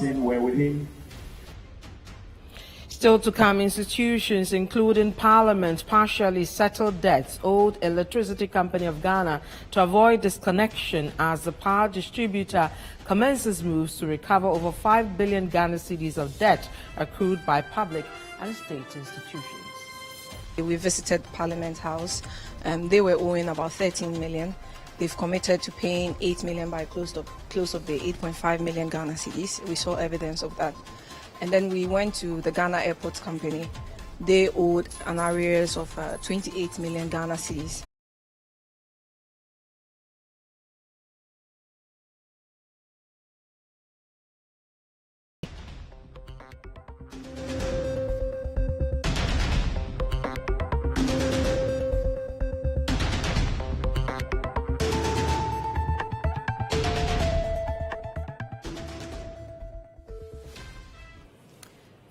Martin were with him. Still to come, institutions including Parliament partially settled debts owed Electricity Company of Ghana to avoid disconnection as the power distributor commences moves to recover over 5 billion Ghana cedis of debt accrued by public and state institutions. We visited Parliament House. They were owing about 13 million. They've committed to paying 8 million by close of the 8.5 million Ghana cedis. We saw evidence of that. And then we went to the Ghana Airports Company. They owed an arrears of 28 million Ghana cedis.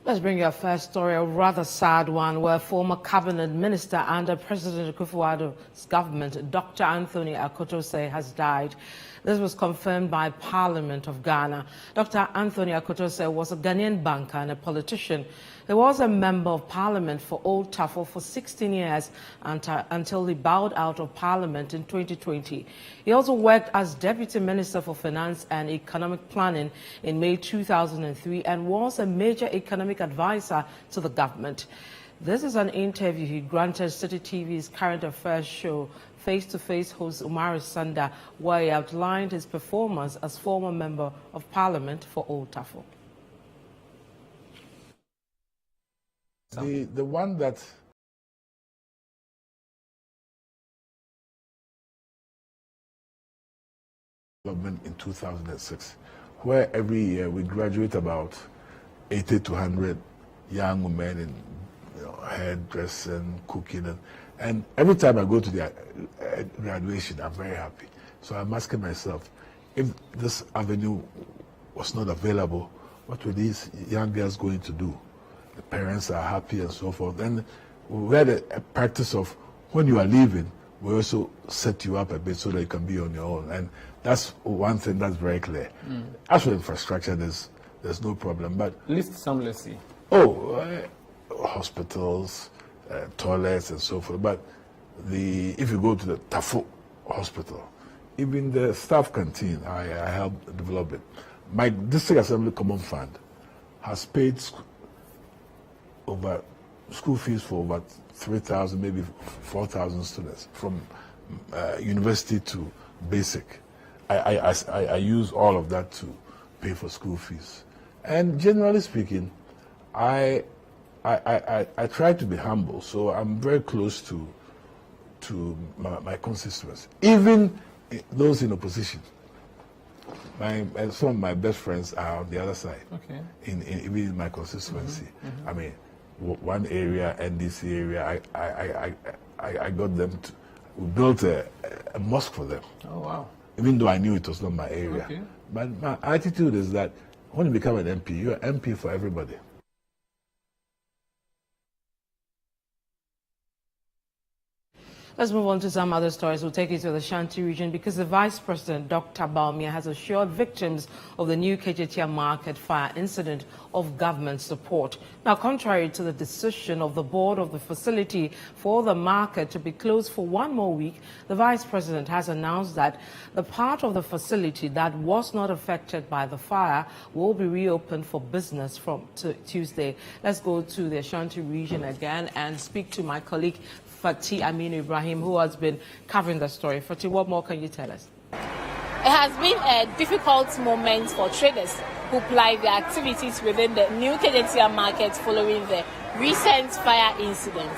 Let's bring you our first story, a rather sad one, where former cabinet minister under President Akufo-Addo's government, Dr. Anthony Akotose, has died. This was confirmed by Parliament of Ghana. Dr. Anthony Akotose was a Ghanaian banker and a politician. He was a member of Parliament for Old Tafo for 16 years until he bowed out of Parliament in 2020. He also worked as Deputy Minister for Finance and Economic Planning in May 2003 and was a major economic advisor to the government. This is an interview he granted Citi TV's Current Affairs show, face-to-face host Umaru Sanda, where he outlined his performance as former Member of Parliament for Old Tafo. The one that development in 2006, where every year we graduate about 80 to 100 young women in hairdressing, cooking, and every time I go to the graduation, I'm very happy. So I'm asking myself, if this avenue was not available, what were these young girls going to do? The parents are happy and so forth. And we had a practice of when you are leaving, we also set you up a bit so that you can be on your own. And that's one thing that's very clear. As for infrastructure, there's no problem. But list some, let's see. Hospitals, toilets and so forth. But if you go to the Tafo Hospital, even the staff canteen, I helped develop it. My District Assembly Common Fund has paid over school fees for over 3,000, maybe 4,000 students from university to basic. I use all of that to pay for school fees. And generally speaking, I try to be humble, so I'm very close to my constituents, even those in opposition. Some of my best friends are on the other side, even in my constituency. I mean, one area, NDC area, I got them to, we built a mosque for them. Oh, wow. Even though I knew it was not my area. Okay. But my attitude is that when you become an MP, you're an MP for everybody. Let's move on to some other stories. We'll take you to the Shanti region because the Vice President, Dr. Baumia, has assured victims of the new Kejetia market fire incident of government support. Now, contrary to the decision of the board of the facility for the market to be closed for 1 more week, the Vice President has announced that the part of the facility that was not affected by the fire will be reopened for business from Tuesday. Let's go to the Shanti region again and speak to my colleague, Fatih Aminu Ibrahim, who has been covering the story. Fatih, what more can you tell us? It has been a difficult moment for traders who ply their activities within the new Kejetia market following the recent fire incident.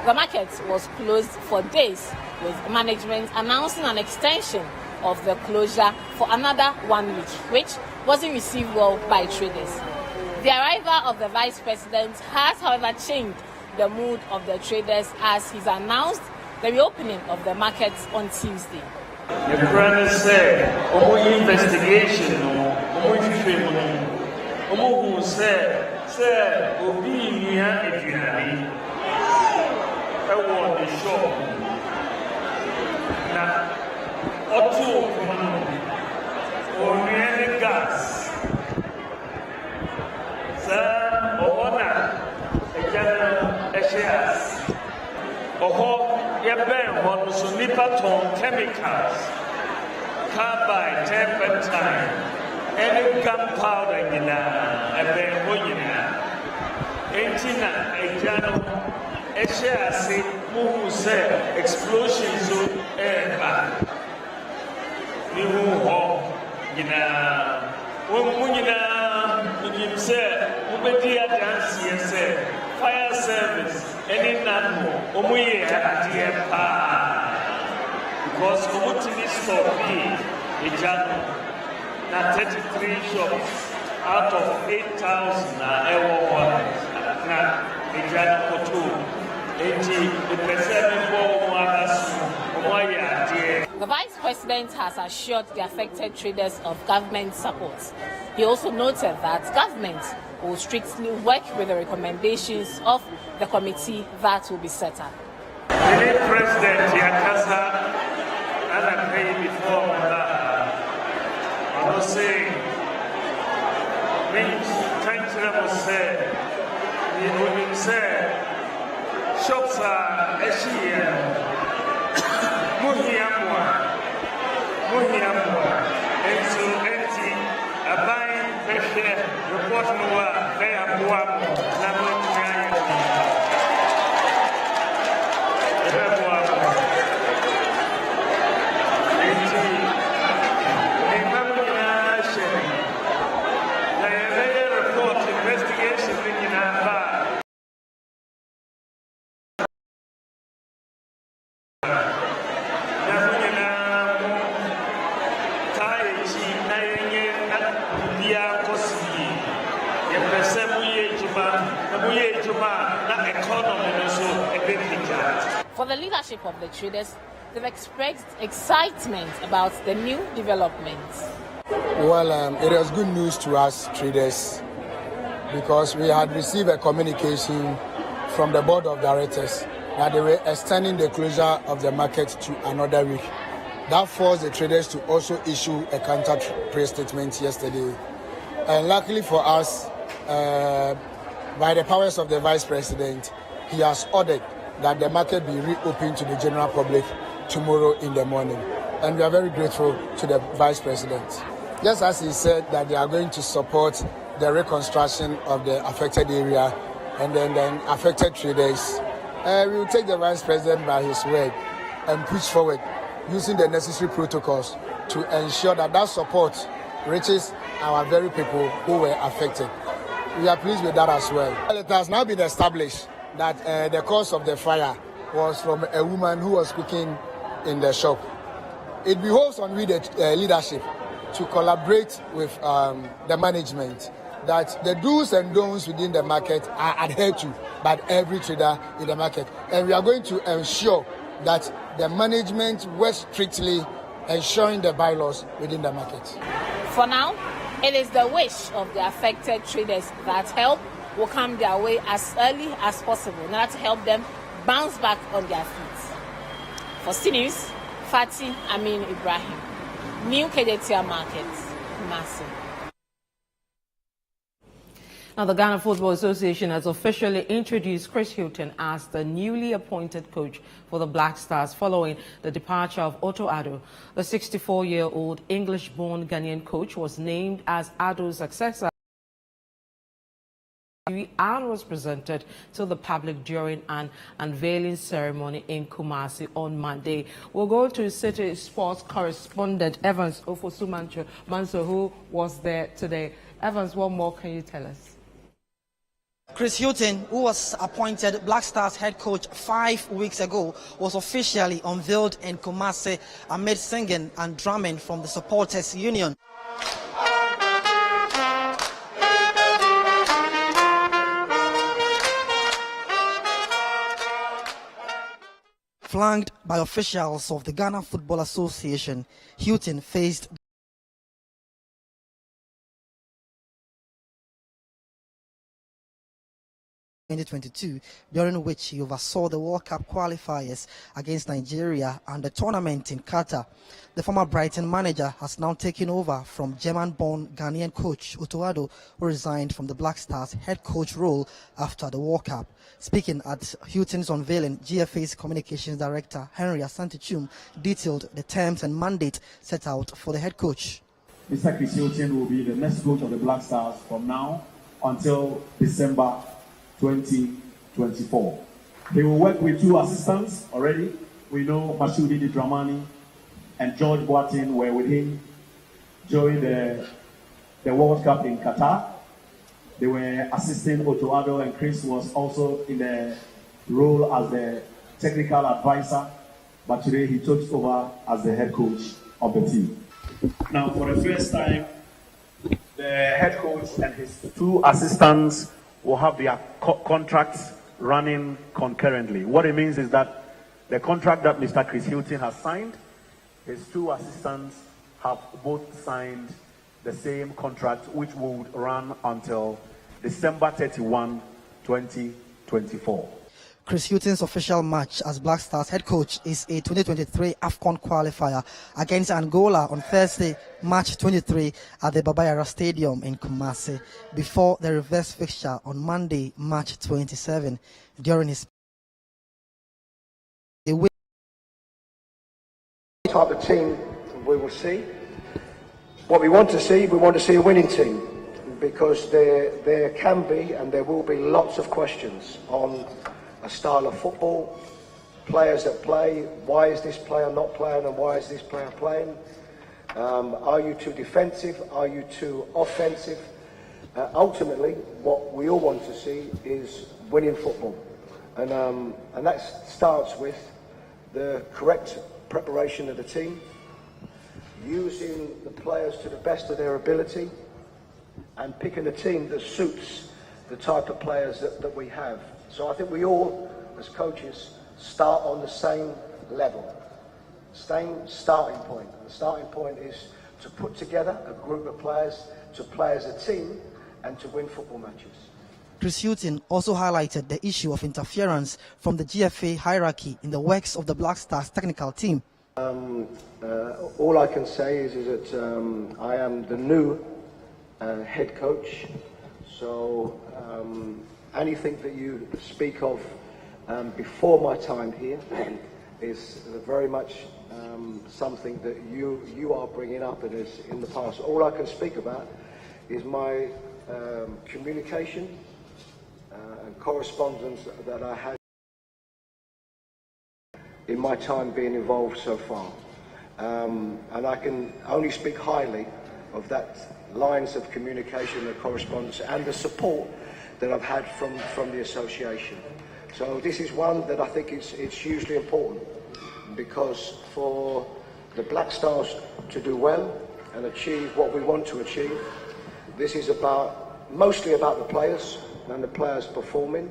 The market was closed for days, with management announcing an extension of the closure for another 1 week, which wasn't received well by traders. The arrival of the Vice President has, however, changed the mood of the traders as he's announced the reopening of the markets on Tuesday. The President said, investigation, said, gas. Oho, yeben one so nipa ton chemicals, carbide, turpentine, any gunpowder eben hoyina. Entina ejano ese muhu se explosion so eba. Ni ho gina munyina munyim se mubedi adansi se fire service any nano omuye adie pa because omutini stop ejano na 33 shops out of 8,000 na ewo na ejano koto eti the person for The Vice President has assured the affected traders of government support. He also noted that government will strictly work with the recommendations of the committee that will be set up. The President Yakasa and I pay before that I was saying means thank you say you say shops are Muhiamwa, and so empty a buying pressure report no they are For the leadership of the traders, they've expressed excitement about the new developments. Well, it was good news to us traders because we had received a communication from the board of directors that they were extending the closure of the market to another week. That forced the traders to also issue a counter trade statement yesterday. And luckily for us, by the powers of the Vice President, he has ordered that the market be reopened to the general public tomorrow in the morning. And we are very grateful to the Vice President. Just as he said that they are going to support the reconstruction of the affected area and then affected traders, we will take the Vice President by his word and push forward using the necessary protocols to ensure that that support reaches our very people who were affected. We are pleased with that as well. It has now been established that the cause of the fire was from a woman who was cooking in the shop. It behoves on we, the leadership, to collaborate with the management that the do's and don'ts within the market are adhered to by every trader in the market. And we are going to ensure that the management works strictly ensuring the bylaws within the market. For now, it is the wish of the affected traders that help will come their way as early as possible in order to help them bounce back on their feet. For Citi News, Fatih Amin Ibrahim, New Kejetia Market, Kumasi. Now, the Ghana Football Association has officially introduced Chris Hilton as the newly appointed coach for the Black Stars following the departure of Otto Addo. The 64-year-old English-born Ghanaian coach was named as Addo's successor and was presented to the public during an unveiling ceremony in Kumasi on Monday. We'll go to Citi Sports correspondent Evans Ofosu-Manso, who was there today. Evans, what more can you tell us? Chris Hilton, who was appointed Black Stars head coach 5 weeks ago, was officially unveiled in Kumasi amid singing and drumming from the supporters union. Flanked by officials of the Ghana Football Association, Hilton faced 2022, during which he oversaw the World Cup qualifiers against Nigeria and the tournament in Qatar. The former Brighton manager has now taken over from German-born Ghanaian coach Otto Addo, who resigned from the Black Stars head coach role after the World Cup. Speaking at Houghton's unveiling, GFA's communications director Henry Asante-Chum detailed the terms and mandate set out for the head coach. Mr. Chris Houghton will be the next coach of the Black Stars from now until December 2024. He will work with 2 assistants already. We know Masudi Dramani and George Boateng were with him during the World Cup in Qatar. They were assisting Otto Addo, and Chris was also in the role as the technical advisor, but today he took over as the head coach of the team. Now, for the first time, the head coach and his 2 assistants will have their contracts running concurrently. What it means is that the contract that Mr. Chris Houghton has signed, his 2 assistants have both signed the same contract, which will run until December 31, 2024. Chris Houghton's official match as Black Stars head coach is a 2023 AFCON qualifier against Angola on Thursday, March 23 at the Baba Yara Stadium in Kumasi, before the reverse fixture on Monday, March 27. During his type of team we will see. What we want to see a winning team, because there can be and there will be lots of questions on a style of football, players that play, why is this player not playing and why is this player playing? Are you too defensive? Are you too offensive? Ultimately, what we all want to see is winning football. And that starts with the correct preparation of the team, using the players to the best of their ability, and picking a team that suits the type of players that we have. So I think we all, as coaches, start on the same level, same starting point. The starting point is to put together a group of players, to play as a team, and to win football matches. Chris Houghton also highlighted the issue of interference from the GFA hierarchy in the works of the Black Stars technical team. All I can say is that I am the new head coach, so anything that you speak of before my time here is very much something that you are bringing up and is in the past. All I can speak about is my communication and correspondence that I had in my time being involved so far. And I can only speak highly of that lines of communication and correspondence and the support that I've had from the association. So this is one that I think it's hugely important, because for the Black Stars to do well and achieve what we want to achieve, this is mostly about the players and the players performing,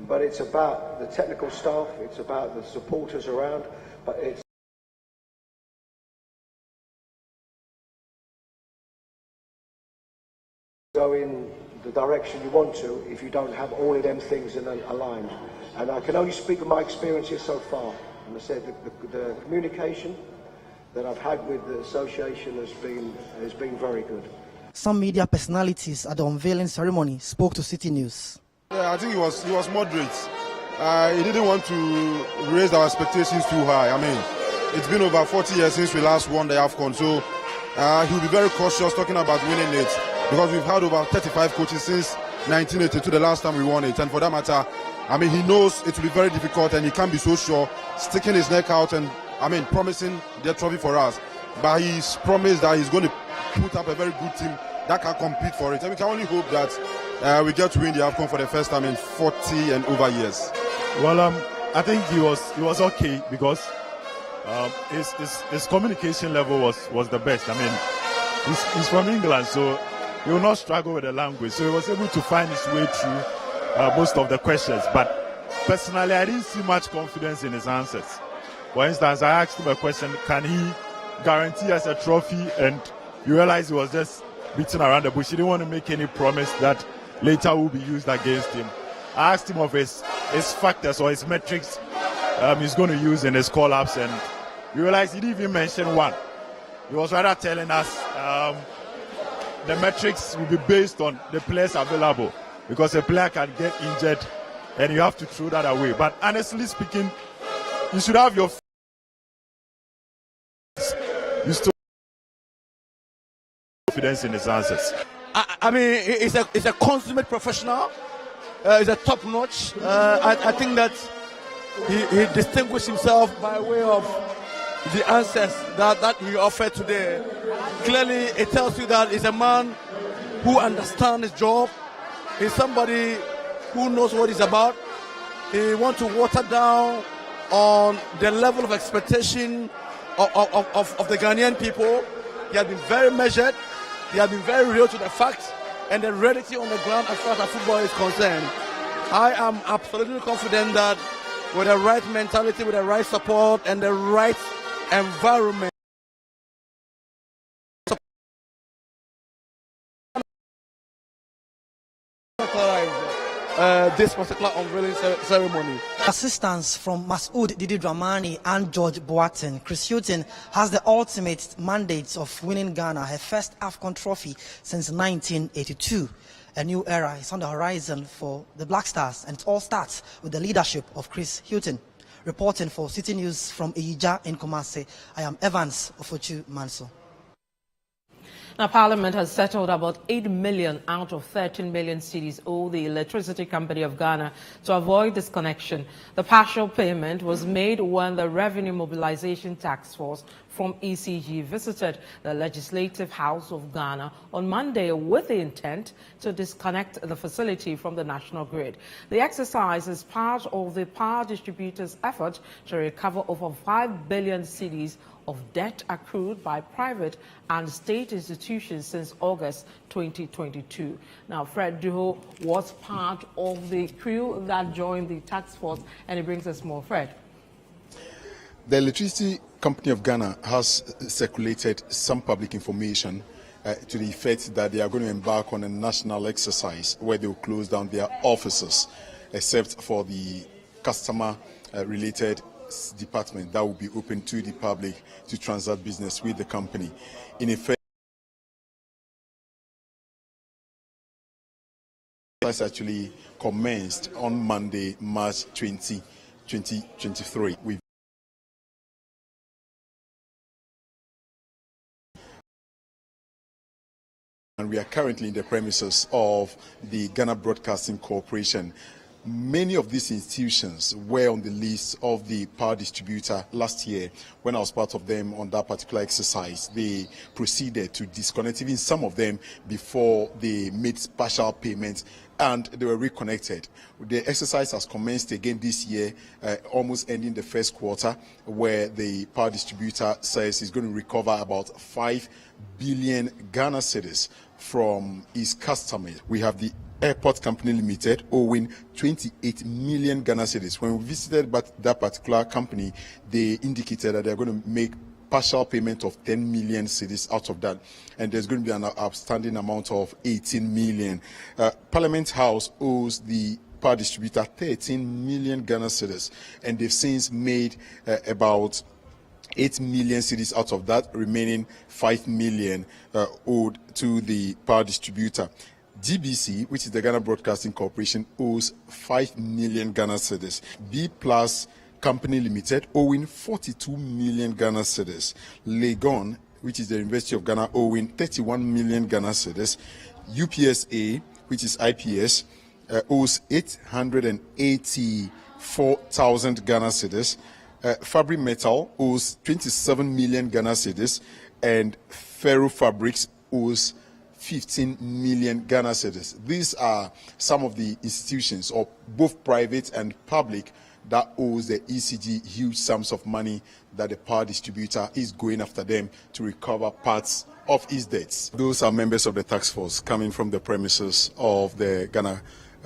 but it's about the technical staff, it's about the supporters around, but it's go in the direction you want to if you don't have all of them things aligned. And I can only speak of my experiences so far. And I said the communication that I've had with the association has been very good. Some media personalities at the unveiling ceremony spoke to Citi News. Yeah, I think he was moderate. He didn't want to raise our expectations too high. I mean, it's been over 40 years since we last won the AFCON, so he'll be very cautious talking about winning it, because we've had over 35 coaches since 1982, the last time we won it. And for that matter, I mean, he knows it will be very difficult and he can't be so sure, sticking his neck out and, I mean, promising the trophy for us. But he's promised that he's going to put up a very good team that can compete for it. And we can only hope that we get to win the AFCON for the first time in 40 and over years. Well, I think he was okay, because his communication level was the best. I mean, he's from England, so he will not struggle with the language. So he was able to find his way through most of the questions. But personally, I didn't see much confidence in his answers. For instance, I asked him a question, can he guarantee us a trophy? And you realize he was just beating around the bush. He didn't want to make any promise that later will be used against him. I asked him of his factors or his metrics he's going to use in his call-ups, and we realized he didn't even mention one. He was rather telling us the metrics will be based on the players available, because a player can get injured and you have to throw that away. But honestly speaking, you should have your confidence in his answers. I mean, it's a consummate professional. He's a top notch. I think that he distinguished himself by way of the answers that he offered today. Clearly, it tells you that he's a man who understands his job. He's somebody who knows what he's about. He wants to water down on the level of expectation of the Ghanaian people. He has been very measured. He has been very real to the facts and the reality on the ground as far as football is concerned. I am absolutely confident that with the right mentality, with the right support, and the right environment, this particular unveiling ceremony. Assistance from Masood Didi Dramani and George Boateng, Chris Hughton has the ultimate mandate of winning Ghana her first AFCON trophy since 1982. A new era is on the horizon for the Black Stars, and it all starts with the leadership of Chris Hughton. Reporting for Citi News from Iyija in Kumasi, I am Evans Ofochu Manso. Now, Parliament has settled about 8 million out of 13 million cedis owed the Electricity Company of Ghana to avoid disconnection. The partial payment was made when the Revenue Mobilization Task Force from ECG visited the Legislative House of Ghana on Monday with the intent to disconnect the facility from the national grid. The exercise is part of the power distributors' effort to recover over 5 billion cedis of debt accrued by private and state institutions since August 2022. Now, Fred Duho was part of the crew that joined the task force, and he brings us more. Fred. The Electricity Company of Ghana has circulated some public information to the effect that they are going to embark on a national exercise where they will close down their offices, except for the customer-related department that will be open to the public to transact business with the company. In effect, it actually commenced on Monday, March 20, 2023. And we are currently in the premises of the Ghana Broadcasting Corporation. Many of these institutions were on the list of the power distributor last year. When I was part of them on that particular exercise, they proceeded to disconnect even some of them before they made partial payments, and they were reconnected. The exercise has commenced again this year, almost ending the first quarter, where the power distributor says it's going to recover about 5 billion Ghana cedis from its customers. We have the Airport Company Limited owing 28 million Ghana cedis. When we visited that particular company, they indicated that they're going to make partial payment of 10 million cedis out of that, and there's going to be an outstanding amount of 18 million. Parliament House owes the power distributor 13 million Ghana cedis, and they've since made about 8 million cedis out of that, remaining 5 million owed to the power distributor. GBC, which is the Ghana Broadcasting Corporation, owes 5 million Ghana cedis. B Plus Company Limited owing 42 million Ghana cedis. Legon, which is the University of Ghana, owing 31 million Ghana cedis. UPSA, which is IPS, owes 884,000 Ghana cedis. Fabri Metal owes 27 million Ghana cedis, and Ferro Fabrics owes 15 million Ghana cedis. These are some of the institutions, or both private and public, that owes the ECG huge sums of money that the power distributor is going after them to recover parts of its debts. Those are members of the task force coming from the premises of the Ghana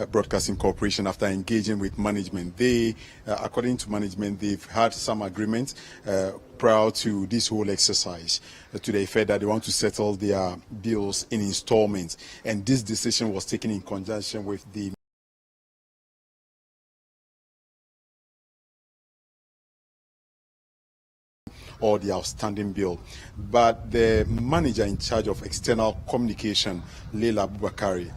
Broadcasting Corporation after engaging with management. They, according to management, they've had some agreement prior to this whole exercise to the effect that they want to settle their bills in installments, and this decision was taken in conjunction with the or the outstanding bill. But the manager in charge of external communication, Leila Bubakari,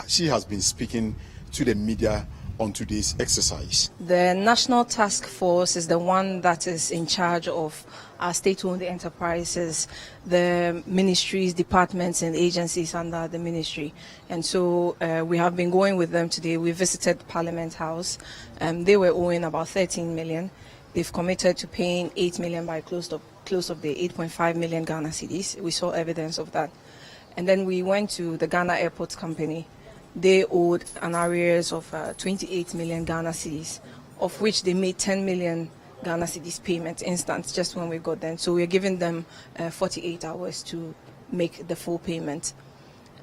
she has been speaking to the media on today's exercise. The National Task Force is the one that is in charge of our state-owned enterprises, the ministries, departments, and agencies under the ministry. And so we have been going with them today. We visited Parliament House. They were owing about 13 million. They've committed to paying 8 million by close of the 8.5 million Ghana cedis. We saw evidence of that. And then we went to the Ghana Airports Company. They owed an arrears of 28 million Ghana cedis, of which they made 10 million Ghana cedis payment instant just when we got them. So we're giving them 48 hours to make the full payment.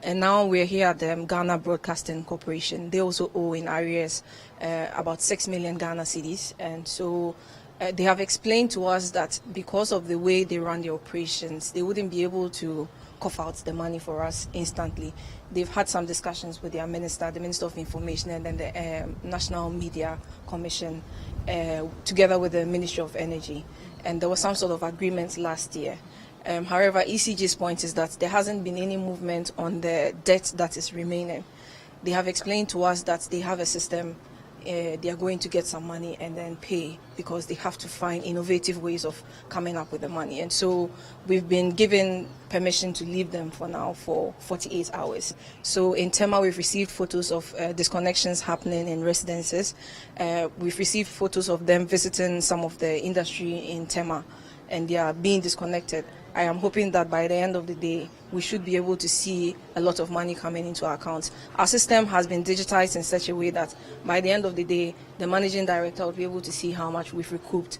And now we're here at the Ghana Broadcasting Corporation. They also owe in arrears about 6 million Ghana cedis. And so they have explained to us that because of the way they run their operations, they wouldn't be able to cough out the money for us instantly. They've had some discussions with their minister, the Minister of Information, and then the National Media Commission, together with the Ministry of Energy. And there was some sort of agreement last year. However, ECG's point is that there hasn't been any movement on the debt that is remaining. They have explained to us that they have a system. They are going to get some money and then pay, because they have to find innovative ways of coming up with the money. And so we've been given permission to leave them for now for 48 hours. So in Tema, we've received photos of disconnections happening in residences. We've received photos of them visiting some of the industry in Tema, and they are being disconnected. I am hoping that by the end of the day, we should be able to see a lot of money coming into our accounts. Our system has been digitized in such a way that by the end of the day, the managing director will be able to see how much we've recouped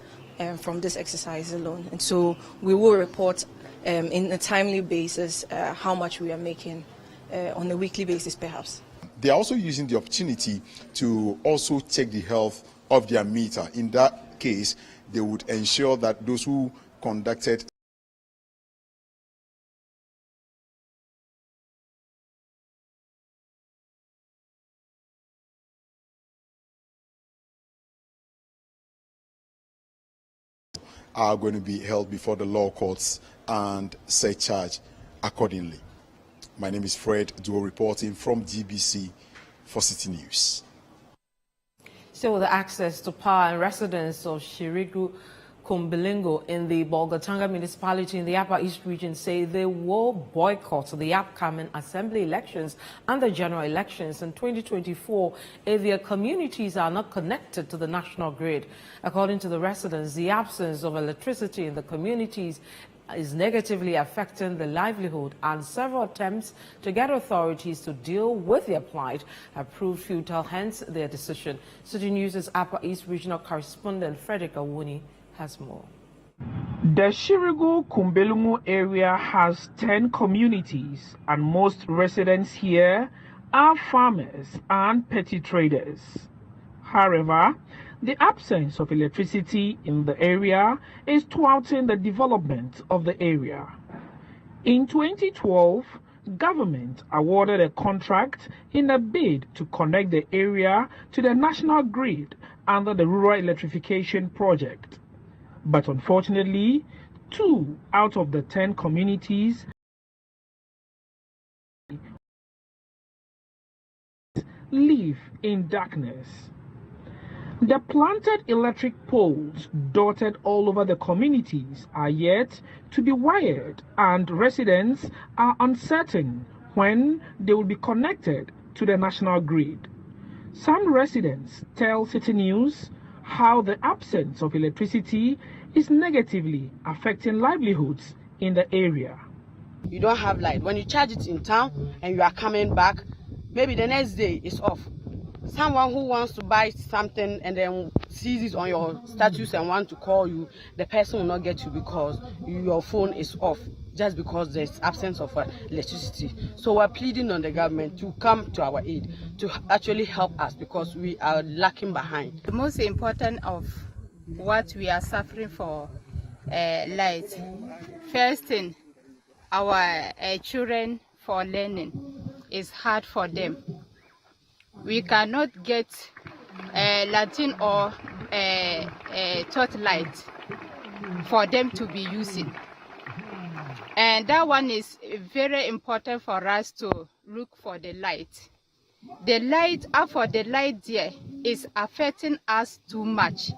from this exercise alone. And so we will report in a timely basis how much we are making on a weekly basis, perhaps. They are also using the opportunity to also check the health of their meter. In that case, they would ensure that those who conducted are going to be held before the law courts and surcharged accordingly. My name is Fred Duo, reporting from GBC for Citi News. Still, with the access to power and residents of Shirigu Kumbilingo in the Bolgatanga municipality in the Upper East region say they will boycott the upcoming assembly elections and the general elections in 2024 if their communities are not connected to the national grid. According to the residents, the absence of electricity in the communities is negatively affecting the livelihood, and several attempts to get authorities to deal with their plight have proved futile, hence their decision. Citi News' Upper East regional correspondent Frederick Awuni has more. The Shirigu Kumbelungu area has 10 communities, and most residents here are farmers and petty traders. However, the absence of electricity in the area is thwarting the development of the area. In 2012, government awarded a contract in a bid to connect the area to the national grid under the Rural Electrification Project. But unfortunately, 2 out of the 10 communities live in darkness. The planted electric poles dotted all over the communities are yet to be wired, and residents are uncertain when they will be connected to the national grid. Some residents tell Citi News how the absence of electricity is negatively affecting livelihoods in the area. You don't have light. When you charge it in town and you are coming back, maybe the next day it's off. Someone who wants to buy something and then sees it on your status and wants to call you, the person will not get you because your phone is off, just because there's absence of electricity. So we're pleading on the government to come to our aid, to actually help us, because we are lacking behind. The most important of what we are suffering for light. First thing, our children for learning is hard for them. We cannot get Latin or taught light. for them to be using. And that one is very important for us to look for the light. The light, for the light there, is affecting us too much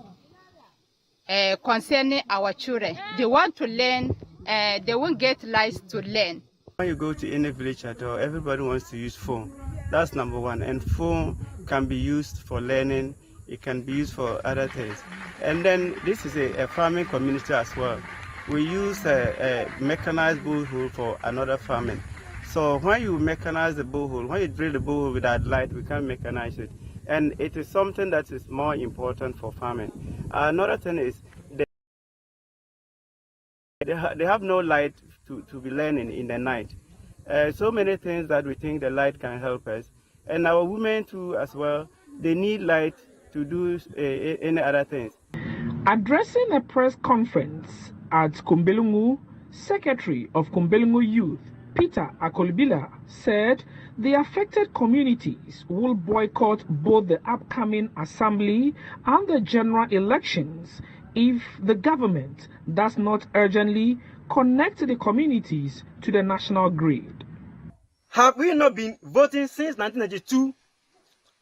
concerning our children. They want to learn, they won't get lights to learn. When you go to any village at all, everybody wants to use phone. That's number one. And phone can be used for learning. It can be used for other things. And then this is a farming community as well. We use a mechanized borehole for another farming. So when you mechanize the borehole, when you drill the borehole without light, we can mechanize it. And it is something that is more important for farming. Another thing is they have no light to be learning in the night. So many things that we think the light can help us. And our women too as well, they need light to do any other things. Addressing a press conference at Kumbelungu, Secretary of Kumbelungu Youth, Peter Akolbila, said the affected communities will boycott both the upcoming assembly and the general elections if the government does not urgently connect the communities to the national grid. Have we not been voting since 1992?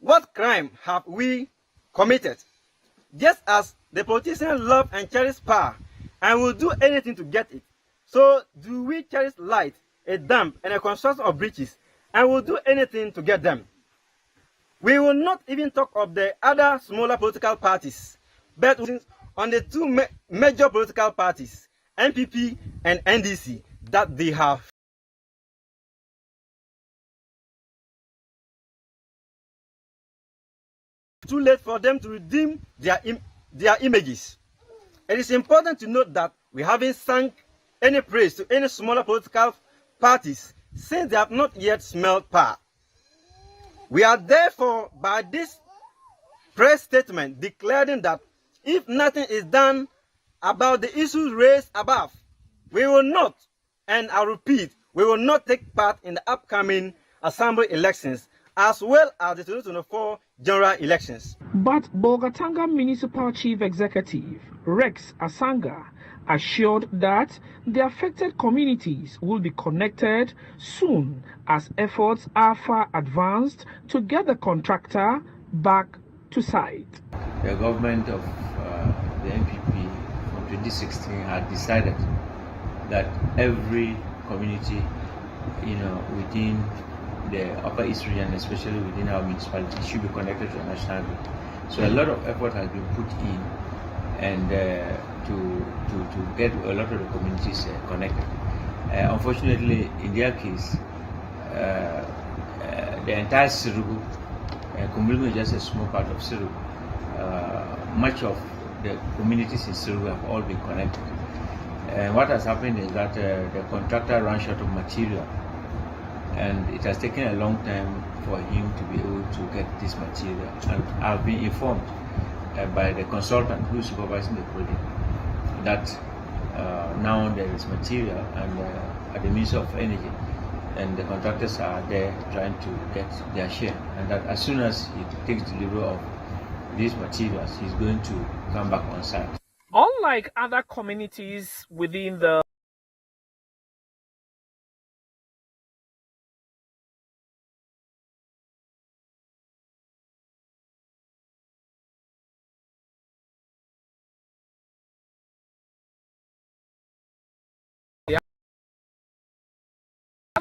What crime have we committed? Just as the politicians love and cherish power and will do anything to get it, so do we cherish light, a dam, and a construction of bridges, and will do anything to get them. We will not even talk of the other smaller political parties, but on the two major political parties, NPP and NDC, that they have. Too late for them to redeem their images. It is important to note that we haven't sung any praise to any smaller political parties since they have not yet smelled power. We are therefore, by this press statement, declaring that if nothing is done about the issues raised above, we will not, and I repeat, we will not take part in the upcoming assembly elections as well as the 2024 general elections. But Bolgatanga Municipal Chief Executive Rex Asanga assured that the affected communities will be connected soon as efforts are far advanced to get the contractor back to site. The government of the NPP from 2016 had decided that every community, within the Upper East region, especially within our municipality, should be connected to the national grid. So a lot of effort has been put in, and to get a lot of the communities connected. Unfortunately, in their case, the entire Sirugu, Kumbelungu is just a small part of Sirugu. Much of the communities in Sirugu have all been connected. And what has happened is that the contractor ran short of material, and it has taken a long time for him to be able to get this material. And I've been informed by the consultant who is supervising the project that now there is material and at the Ministry of Energy, and the contractors are there trying to get their share, and that as soon as he takes delivery of these materials, he's going to come back on site. Unlike other communities within the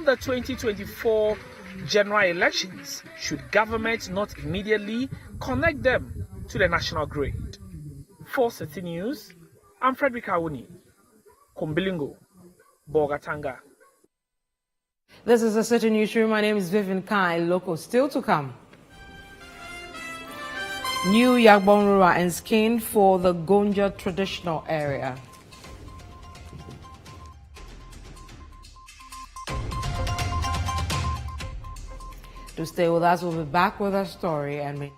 the 2024 general elections, should government not immediately connect them to the national grid? For Citi News, I'm Frederick Awuni, Kumbelungu, Bolgatanga. This is the Citi Newsroom. My name is Vivian Kai. Local still to come. New Yagbonrura and skin for the Gonja traditional area. To stay with us, we'll be back with our story and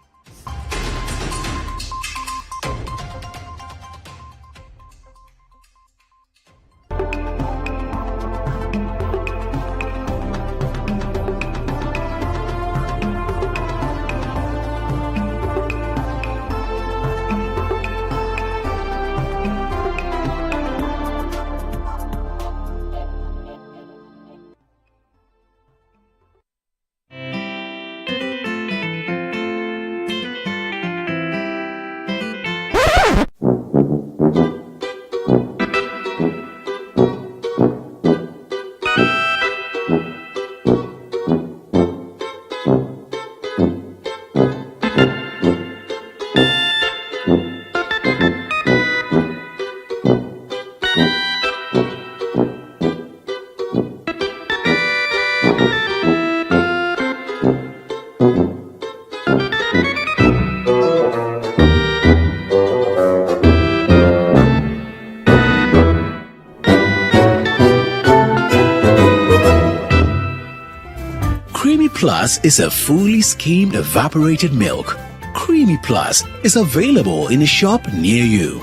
Plus is a fully skimmed evaporated milk. Creamy Plus is available in a shop near you.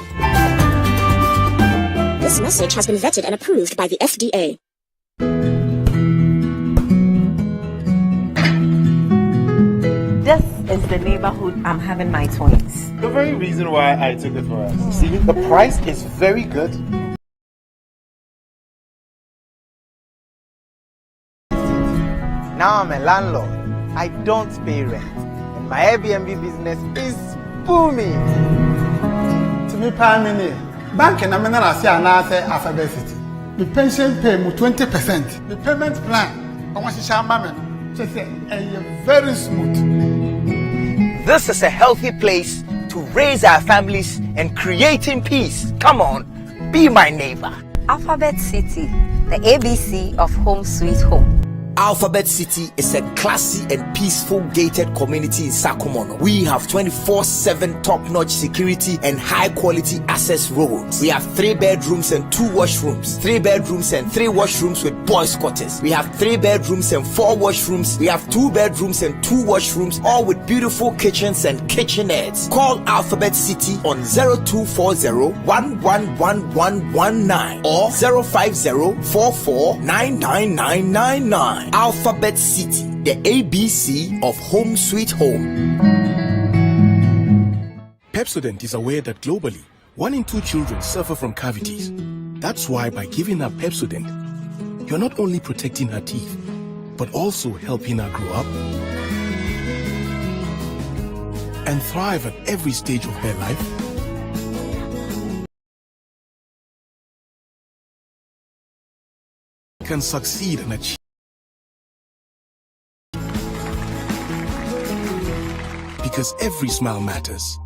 This message has been vetted and approved by the FDA. This is the neighborhood I'm having my twins. The very reason why I took it for us. See, the price is very good. Now I'm a landlord. I don't pay rent. And my Airbnb business is booming. To me, Pamini, bank and I'm not say another Alphabet City. The pension pay me 20%. The payment plan, I want to share my just say, very smooth. This is a healthy place to raise our families and creating peace. Come on, be my neighbor. Alphabet City, the ABC of Home Sweet Home. Alphabet City is a classy and peaceful gated community in Sakumono. We have 24/7 top-notch security and high-quality access roads. We have 3 bedrooms and 2 washrooms, 3 bedrooms and 3 washrooms with boys' quarters. We have 3 bedrooms and 4 washrooms. We have 2 bedrooms and 2 washrooms, all with beautiful kitchens and kitchenettes. Call Alphabet City on 0240-111119 or 050-44-99999. Alphabet City, the ABC of Home Sweet Home. Pepsodent is aware that globally, 1 in 2 children suffer from cavities. That's why by giving her Pepsodent, you're not only protecting her teeth, but also helping her grow up and thrive at every stage of her life. Can succeed and achieve. Because every smile matters.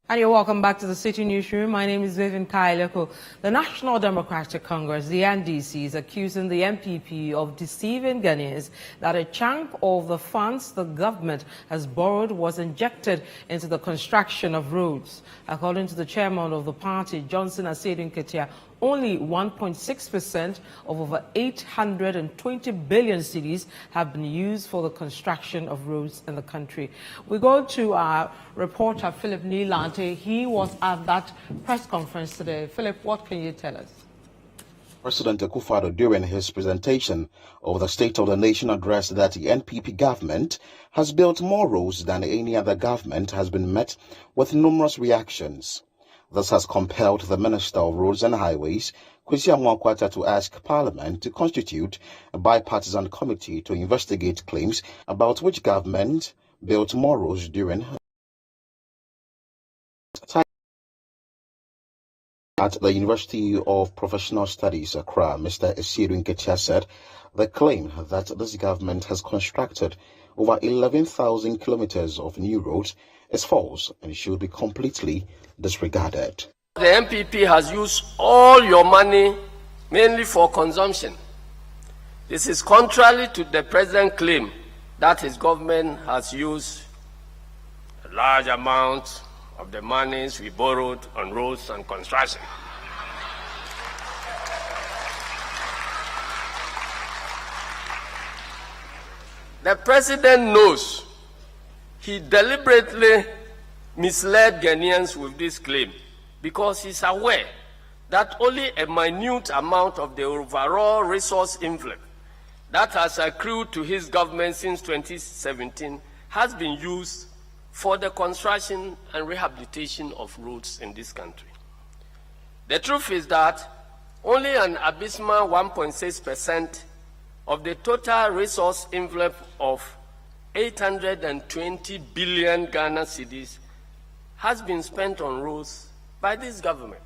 And you're welcome back to the City Newsroom. My name is Vivian Kaileko. The National Democratic Congress, the NDC, is accusing the NPP of deceiving Ghanaians that a chunk of the funds the government has borrowed was injected into the construction of roads. According to the chairman of the party, Johnson Asiedu Nketia, only 1.6% of over 820 billion cedis have been used for the construction of roads in the country. We go to our reporter, Philip Nilante. He was at that press conference today. Philip, what can you tell us? President Akufo-Addo, during his presentation of the State of the Nation address, that the NPP government has built more roads than any other government, has been met with numerous reactions. This has compelled the Minister of Roads and Highways, Kwesi Amwakwata, to ask Parliament to constitute a bipartisan committee to investigate claims about which government built more roads during her time. At the University of Professional Studies, Accra, Mr. Asiedu Nketia said the claim that this government has constructed over 11,000 kilometers of new roads is false and should be completely disregarded. The MPP has used all your money mainly for consumption. This is contrary to the president's claim that his government has used a large amount of the monies we borrowed on roads and construction. The president knows he deliberately misled Ghanaians with this claim because he's aware that only a minute amount of the overall resource envelope that has accrued to his government since 2017 has been used for the construction and rehabilitation of roads in this country. The truth is that only an abysmal 1.6% of the total resource envelope of 820 billion Ghana cedis has been spent on roads by this government.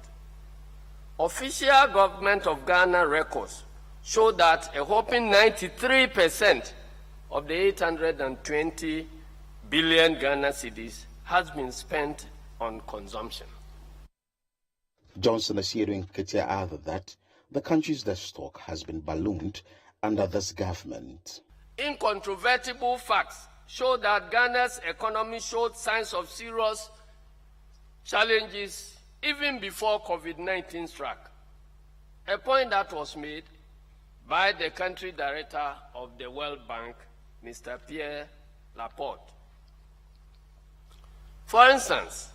Official government of Ghana records show that a whopping 93% of the 820 billion Ghana cedis has been spent on consumption. Johnson Asiedu Nketia added that the country's debt stock has been ballooned under this government. Incontrovertible facts show that Ghana's economy showed signs of serious challenges even before COVID-19 struck, a point that was made by the country director of the World Bank, Mr. Pierre Laporte. For instance,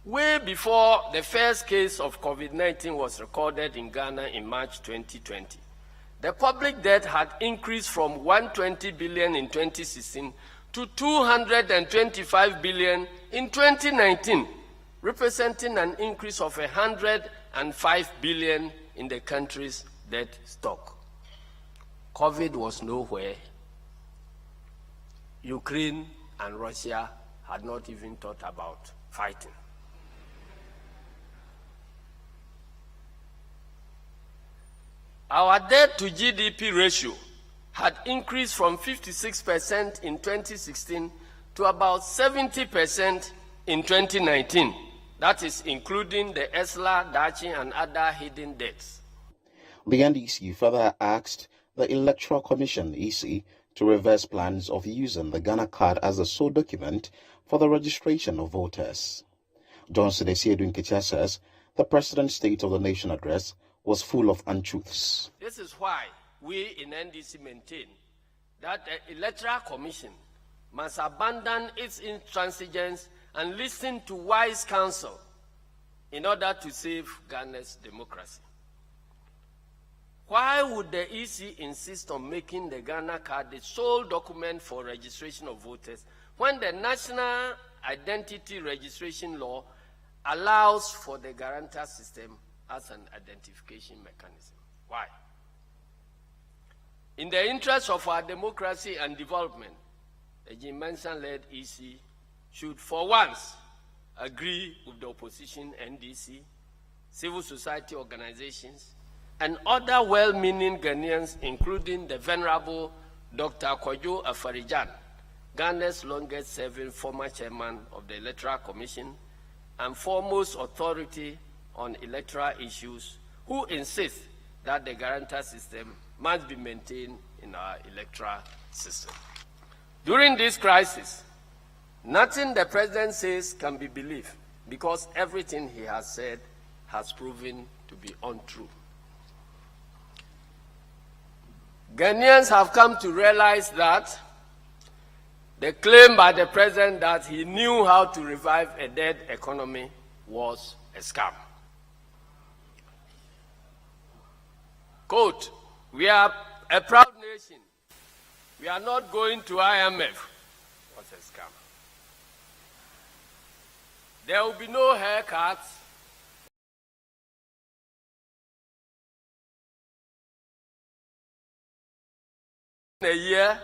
way before the first case of COVID-19 was recorded in Ghana in March 2020, the public debt had increased from 120 billion in 2016 to 225 billion in 2019, representing an increase of 105 billion in the country's debt stock. COVID was nowhere. Ukraine and Russia had not even thought about fighting. Our debt to GDP ratio had increased from 56% in 2016 to about 70% in 2019. That is including the ESLA, Dachi, and other hidden debts. The NDC further asked the Electoral Commission, EC, to reverse plans of using the Ghana card as the sole document for the registration of voters. Johnson Asiedu Nketia says the President's State of the Nation address was full of untruths. This is why we in NDC maintain that the Electoral Commission must abandon its intransigence and listen to wise counsel in order to save Ghana's democracy. Why would the EC insist on making the Ghana card the sole document for registration of voters when the National Identity Registration Law allows for the guarantor system as an identification mechanism? Why? In the interest of our democracy and development, the Jim Manson-led EC should for once agree with the opposition, NDC, civil society organizations, and other well-meaning Ghanaians, including the Venerable Dr. Kojo Afarijan, Ghana's longest-serving former chairman of the Electoral Commission and foremost authority on electoral issues, who insist that the guarantor system must be maintained in our electoral system. During this crisis, nothing the President says can be believed because everything he has said has proven to be untrue. Ghanaians have come to realize that the claim by the President that he knew how to revive a dead economy was a scam. Quote, "We are a proud nation. We are not going to IMF." What's a scam? There will be no haircuts. A year.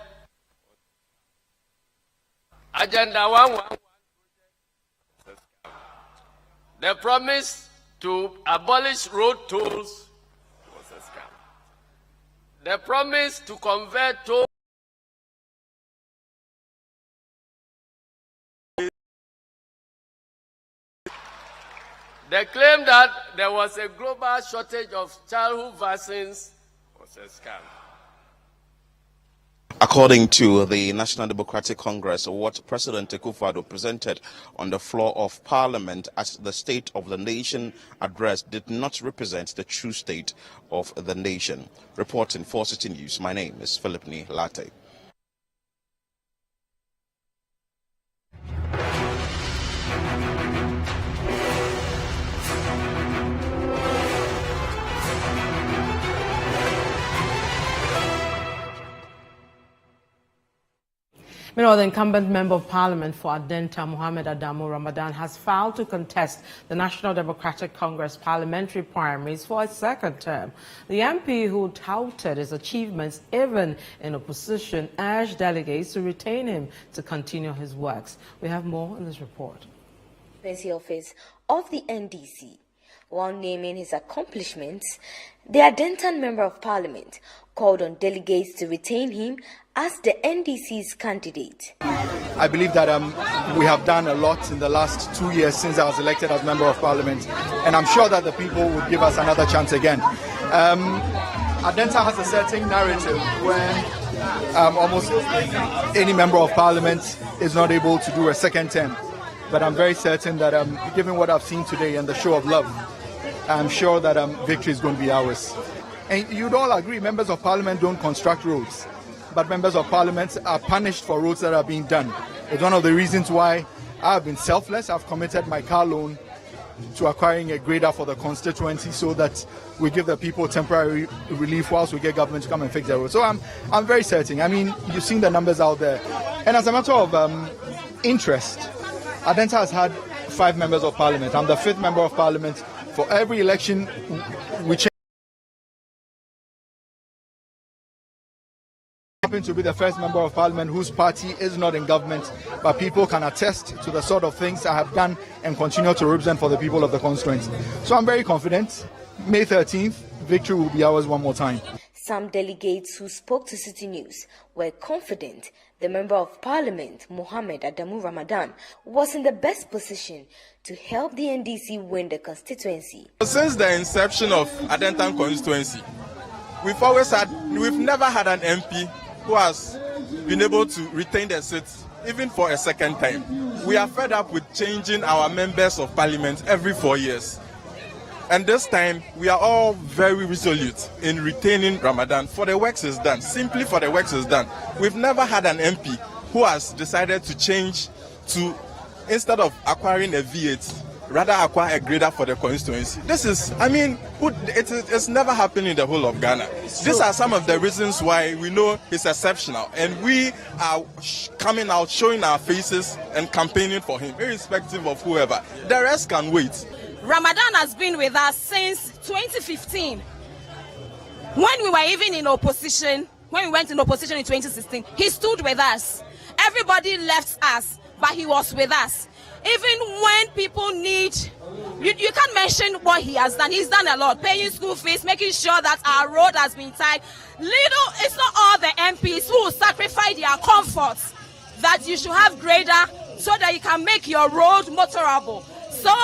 Agenda 111. The promise to abolish road tolls was a scam. The promise to convert toll the claim that there was a global shortage of childhood vaccines was a scam. According to the National Democratic Congress, what President Akufo-Addo presented on the floor of Parliament at the State of the Nation address did not represent the true state of the nation. Reporting for Citi News, my name is Philip Latte. Meanwhile, the incumbent Member of Parliament for Adenta, Mohammed Adamu Ramadan, has filed to contest the National Democratic Congress parliamentary primaries for a second term. The MP, who touted his achievements even in opposition, urged delegates to retain him to continue his works. We have more in this report. Presidency office of the NDC. While naming his accomplishments, the Adentan Member of Parliament called on delegates to retain him as the NDC's candidate. I believe that we have done a lot in the last 2 years since I was elected as Member of Parliament, and I'm sure that the people would give us another chance again. Adenta has a certain narrative where almost any Member of Parliament is not able to do a second term. But I'm very certain that given what I've seen today and the show of love, I'm sure that victory is going to be ours. And you'd all agree, Members of Parliament don't construct roads, but Members of Parliament are punished for roads that are being done. It's one of the reasons why I've been selfless. I've committed my car loan to acquiring a grader for the constituency so that we give the people temporary relief whilst we get government to come and fix the road. So I'm very certain. I mean, you've seen the numbers out there. And as a matter of interest, Adenta has had 5 members of parliament. I'm the 5th member of parliament. For every election, we happen to be the first member of parliament whose party is not in government, but people can attest to the sort of things I have done and continue to represent for the people of the constituency. So I'm very confident. May 13th, victory will be ours one more time. Some delegates who spoke to Citi News were confident the Member of Parliament, Mohammed Adamu Ramadan, was in the best position to help the NDC win the constituency. Since the inception of Adentan constituency, we've never had an MP who has been able to retain their seat even for a second time. We are fed up with changing our members of parliament every 4 years. And this time, we are all very resolute in retaining Ramadan for the works is done, simply for the works is done. We've never had an MP who has decided to change to, instead of acquiring a V8, rather acquire a grader for the constituency. This is, I mean, it's never happened in the whole of Ghana. These are some of the reasons why we know it's exceptional. And we are coming out, showing our faces and campaigning for him, irrespective of whoever. The rest can wait. Ramadan has been with us since 2015. When we were even in opposition, when we went in opposition in 2016, he stood with us. Everybody left us, but he was with us. Even when people need, you can't mention what he has done. He's done a lot, paying school fees, making sure that our road has been tied. It's not all the MPs who will sacrifice their comforts that you should have grader so that you can make your road motorable. So,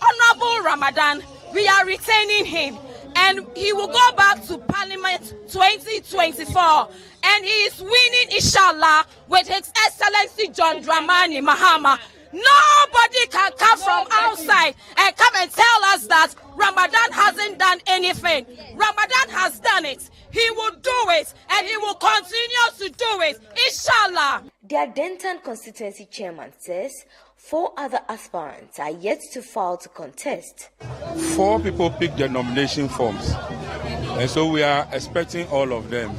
Honorable Ramadan, we are retaining him, and he will go back to Parliament 2024, and he is winning, inshallah, with His Excellency John Dramani Mahama. Nobody can come from outside and come and tell us that Ramadan hasn't done anything. Ramadan has done it. He will do it, and he will continue to do it, inshallah. The Adentan constituency chairman says 4 other aspirants are yet to file to contest. 4 people picked their nomination forms, and so we are expecting all of them.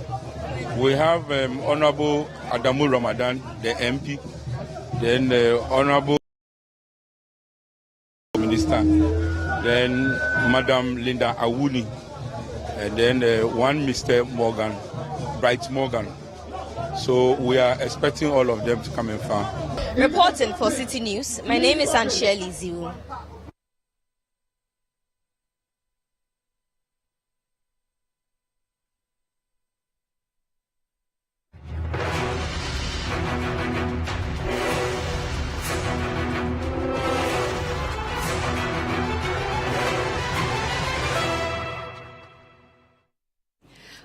We have Honorable Adamu Ramadan, the MP, then Honorable Minister, then Madam Linda Awuni, and then one Mr. Morgan, Bright Morgan. So we are expecting all of them to come and file. Reporting for Citi News, my name is Ansheli Ziu.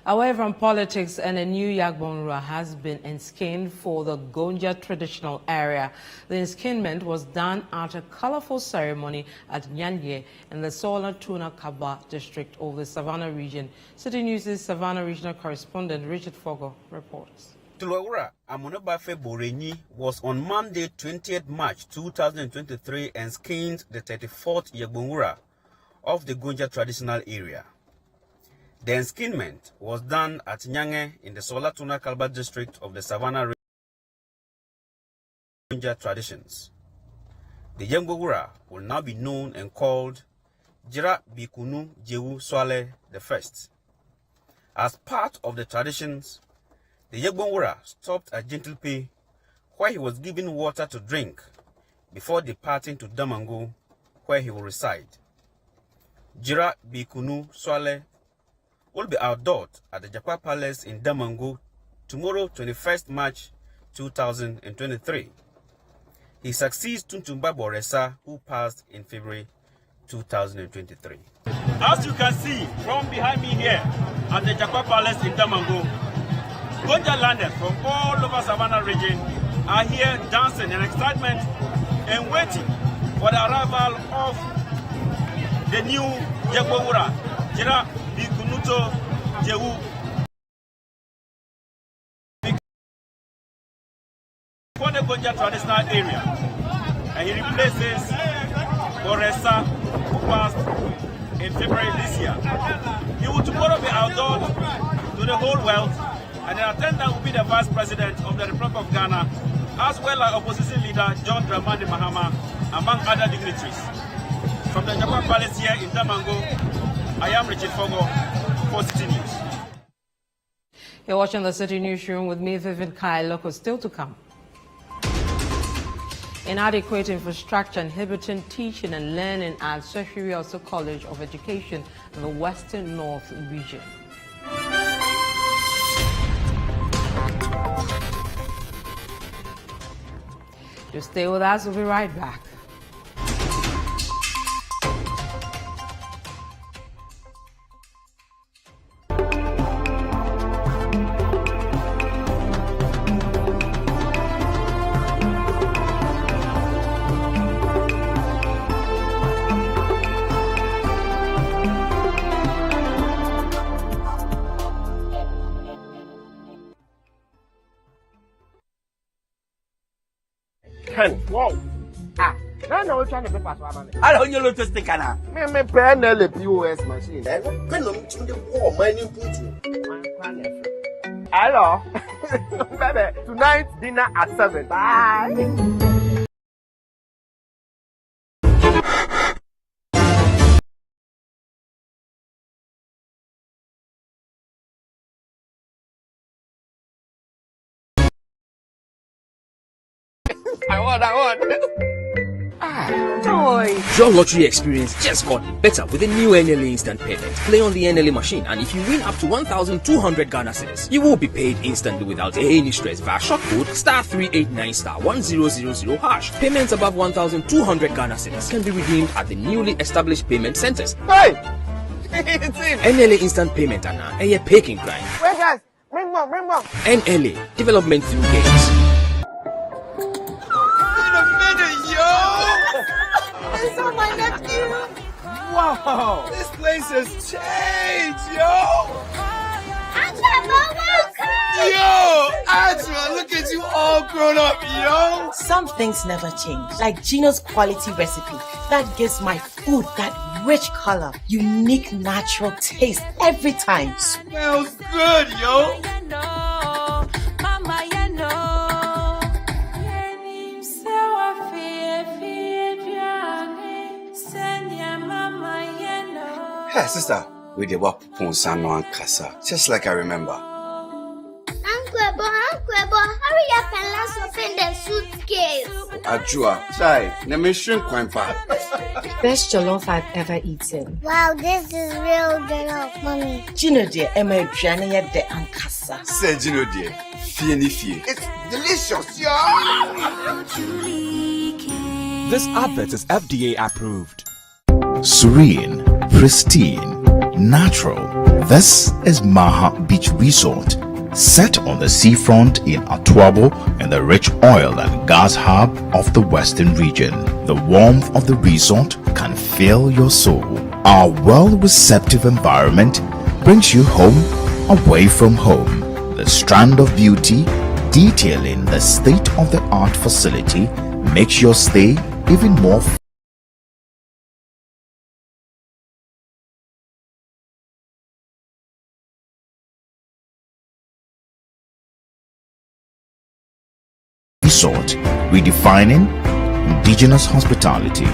Away from politics, and a new Yagbonra has been enskinned for the Gonja traditional area. The enskinnment was done at a colorful ceremony at Nyanye in the Sola Tuna Kaba district of the Savannah region. Citi News' Savannah regional correspondent Richard Fogo reports. Tulawura Amunabafe Borenyi was on Monday, 20th March 2023 enskinned the 34th Yagbonra of the Gonja traditional area. The enskinnment was done at Nyange in the Sola Tuna Kalba district of the Savannah Gonja traditions. The Yagbonra will now be known and called Jira Bikunu Jewu Swale I. As part of the traditions, the Yagbonra stopped at Gentlepe, where he was given water to drink before departing to Damango, where he will reside. Jira Bikunu Swale, will be outdoored at the Japa Palace in Damango tomorrow, 21st March 2023. He succeeds Tuntumba Boresa, who passed in February 2023. As you can see from behind me here at the Japa Palace in Damango, Gonja landers from all over Savannah region are here dancing in excitement and waiting for the arrival of the new Jagwawura, Jira Bikunuto Jewu. For the Gonja traditional area, and he replaces Boresa, who passed in February this year. He will tomorrow be outdoored to the whole world, and the attendant will be the Vice President of the Republic of Ghana, as well as Opposition Leader John Dramani Mahama, among other dignitaries. From the Japan Palace here in Damango, I am Richard Fogo for Citi News. You're watching the Citi Newsroom with me, Vivian Kai. Local still to come. Inadequate infrastructure inhibiting teaching and learning at Tertiary College of Education in the Western North region. Just stay with us, we'll be right back. Wow. No, we're trying to be fast. I don't know to stick on Me pen the POS machine. Hello. Baby, tonight dinner at 7. Bye. I want. Joy. Your lottery experience just got better with the new NLA Instant Payment. Play on the NLA machine, and if you win up to 1,200 Ghana cedis, you will be paid instantly without any stress via short code *389*1000#. Payments above 1,200 Ghana cedis can be redeemed at the newly established payment centers. Hey! It's in. NLA Instant Payment and a paying grind. Wait, guys. Bring more. NLA, development through games. It's on my nephew. Wow, this place has changed, yo. Yo, Ajwa, look at you all grown up, yo. Some things never change, like Gino's quality recipe that gives my food that rich color, unique natural taste every time. Smells good, yo. Hey, sister, we did what Ponsano and Casa, just like I remember. Uncle, hurry up and let's open the suitcase. Ajua, chai, never shrink quite far. Best jollof I've ever eaten. Wow, this is real jollof, mommy. Gino dear, Emma Jania de Ankasa. Say Gino dear, fie. It's delicious, yo. This advert is FDA approved. Serene, pristine, natural. This is Maha Beach Resort, set on the seafront in Atuabo in the rich oil and gas hub of the western region. The warmth of the resort can fill your soul. Our well-receptive environment brings you home away from home. The strand of beauty detailing the state-of-the-art facility makes your stay even more Resort, redefining indigenous hospitality.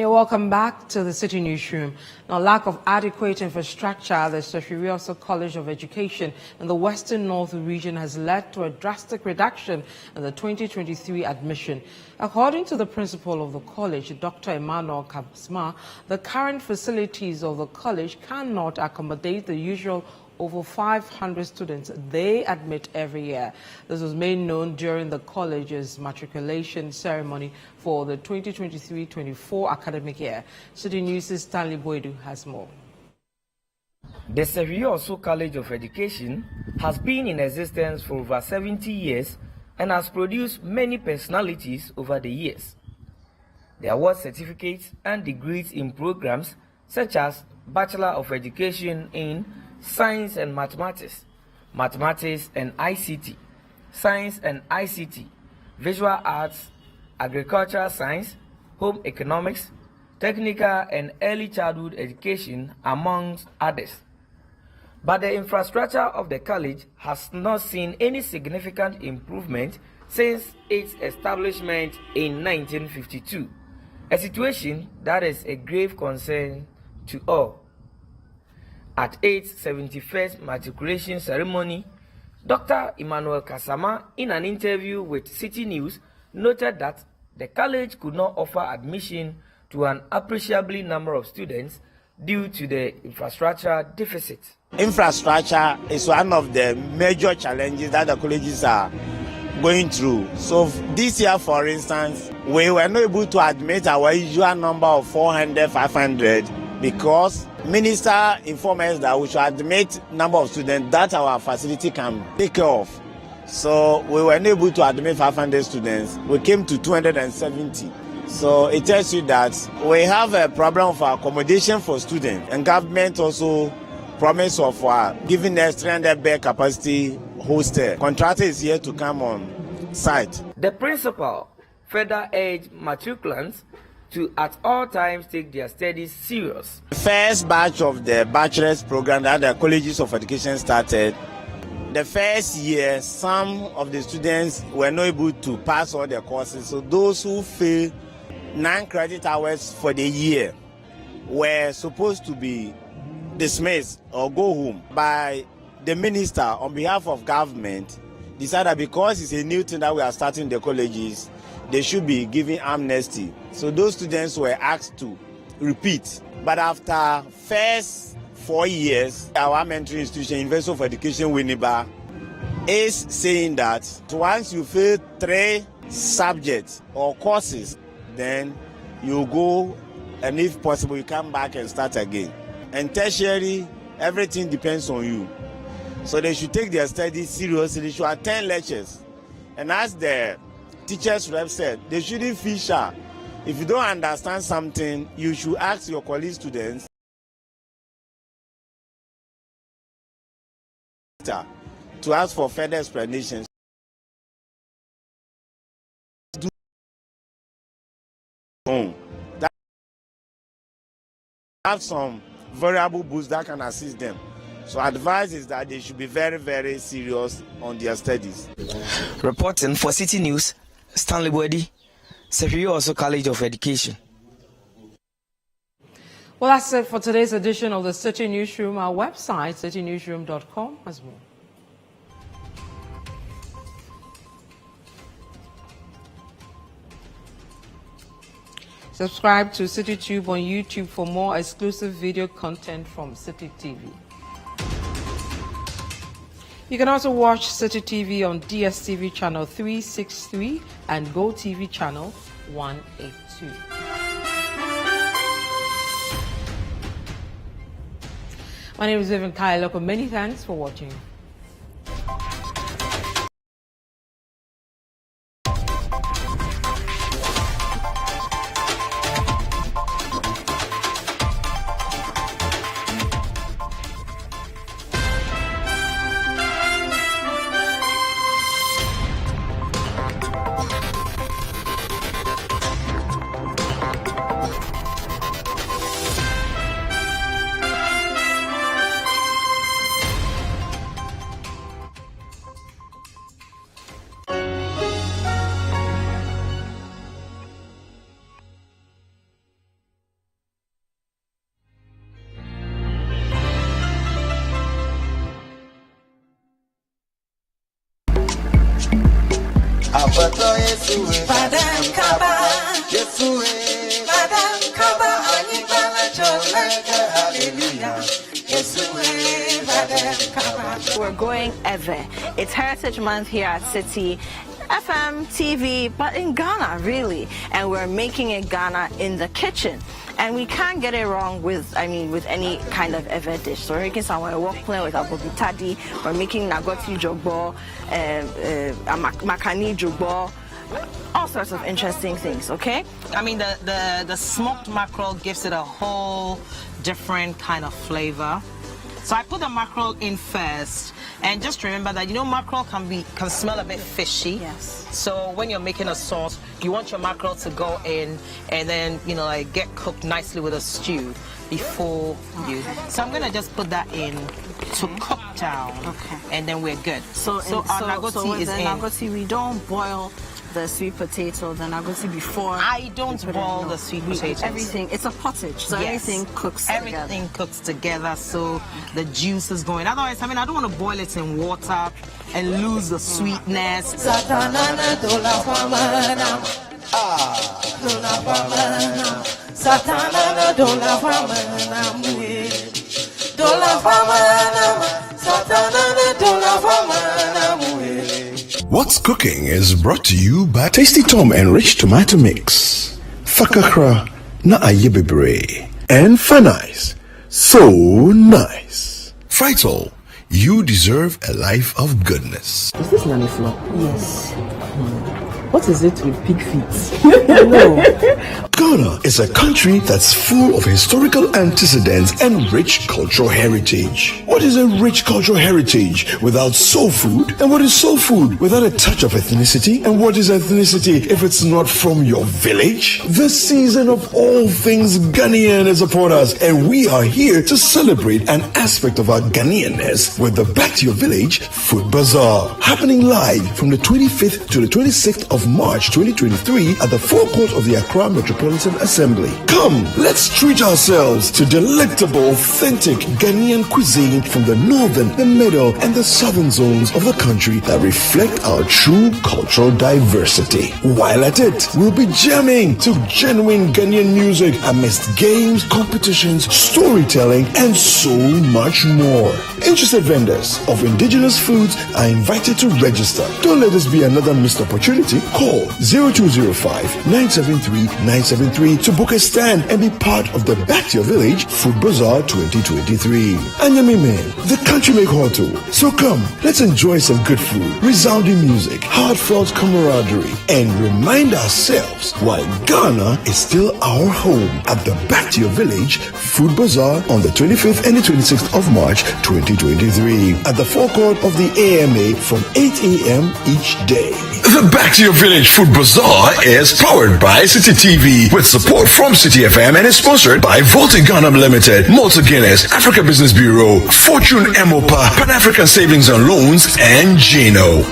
And you're welcome back to the City Newsroom. Now, lack of adequate infrastructure at the Sefirioso College of Education in the Western North region has led to a drastic reduction in the 2023 admission. According to the principal of the college, Dr. Emmanuel Kabsma, the current facilities of the college cannot accommodate the usual over 500 students they admit every year. This was made known during the college's matriculation ceremony for the 2023-24 academic year. City News' Stanley Boydu has more. The Sefirioso College of Education has been in existence for over 70 years and has produced many personalities over the years. They award certificates and degrees in programs such as Bachelor of Education in Science and Mathematics, Mathematics and ICT, Science and ICT, Visual Arts, Agricultural Science, Home Economics, Technical and Early Childhood Education, amongst others. But the infrastructure of the college has not seen any significant improvement since its establishment in 1952, a situation that is a grave concern to all. At its 71st matriculation ceremony, Dr. Emmanuel Kasama, in an interview with Citi News, noted that the college could not offer admission to an appreciably number of students due to the infrastructure deficit. Infrastructure is one of the major challenges that the colleges are going through. So this year, for instance, we were not able to admit our usual number of 400, 500 because Minister informed us that we should admit number of students that our facility can take care of. So we were unable to admit 500 students. We came to 270. So it tells you that we have a problem of accommodation for students, and government also promise of giving us 300 bed capacity hostel. Contractor is here to come on site. The principal further urged matriculants to at all times take their studies serious. The first batch of the bachelor's program that the colleges of education started, the first year, some of the students were not able to pass all their courses. So those who failed 9 credit hours for the year were supposed to be dismissed or go home. By the minister, on behalf of government, decided that because it's a new thing that we are starting the colleges, they should be given amnesty. So those students were asked to repeat. But after first 4 years, our mentoring institution, University of Education Winneba, is saying that once you fail 3 subjects or courses, then you go, and if possible, you come back and start again. And tertiary, everything depends on you. So they should take their studies seriously. They should attend lectures. And as the teachers rep said, they shouldn't feel shy. If you don't understand something, you should ask your colleague students to ask for further explanations. That have some variable boosts that can assist them. So advice is that they should be very, very serious on their studies. Reporting for Citi News, Stanley Boydu, Sefirioso College of Education. Well, that's it for today's edition of the City Newsroom. Our website, citynewsroom.com, has more. Subscribe to CityTube on YouTube for more exclusive video content from Citi TV. You can also watch Citi TV on DSTV channel 363 and GoTV channel 182. My name is Vivian Kailoko. Many thanks for watching. We're going ever. It's Heritage Month here at Citi. FM, TV, but in Ghana, really. And we're making it Ghana in the kitchen. And we can't get it wrong with any kind of ever dish. So we're making some work plan with abobitadi. We're making nagoti jogbo, makani jogbo, all sorts of interesting things, okay? I mean, the smoked mackerel gives it a whole different kind of flavor. So I put the mackerel in first, and just remember that mackerel can smell a bit fishy. Yes. So when you're making a sauce, you want your mackerel to go in and then like get cooked nicely with a stew before you. So I'm gonna just put that in to cook down. Okay. And then we're good. So our nagoti is in. Nagoti, we don't boil the sweet potato, the nagoti before. I don't boil the sweet potatoes. Everything, it's a pottage, so yes. Everything cooks together, so the juice is going. Otherwise, I don't want to boil it in water and lose the sweetness. What's Cooking is brought to you by Tasty Tom Enriched Tomato Mix, Fakakra Na Ayebebre, and Fanice. So nice. Frital, you deserve a life of goodness. Is this Nani Flour? Yes. What is it with pig feet? No. Ghana is a country that's full of historical antecedents and rich cultural heritage. What is a rich cultural heritage without soul food? And what is soul food without a touch of ethnicity? And what is ethnicity if it's not from your village? The season of all things Ghanaian is upon us, and we are here to celebrate an aspect of our Ghanaianness with the Back to Your Village Food Bazaar, happening live from the 25th to the 26th of March 2023 at the forecourt of the Accra Metropolitan Assembly. Come, let's treat ourselves to delectable, authentic Ghanaian cuisine from the northern, the middle, and the southern zones of the country that reflect our true cultural diversity. While at it, we'll be jamming to genuine Ghanaian music amidst games, competitions, storytelling, and so much more. Interested vendors of indigenous foods are invited to register. Don't let this be another missed opportunity. Call 0205-973-973 to book a stand and be part of the Back to Your Village Food Bazaar 2023. Anyamime, the country make hot too. So come, let's enjoy some good food, resounding music, heartfelt camaraderie, and remind ourselves why Ghana is still our home at the Back to Your Village Food Bazaar on the 25th and the 26th of March 2023 at the forecourt of the AMA from 8 a.m. each day. The Back to Your Village Food Bazaar is powered by Citi TV with support from Citi FM and is sponsored by Volta Ghana Limited, Malta Guinness, Africa Business Bureau, Fortune Emopa, Pan African Savings and Loans, and Geno.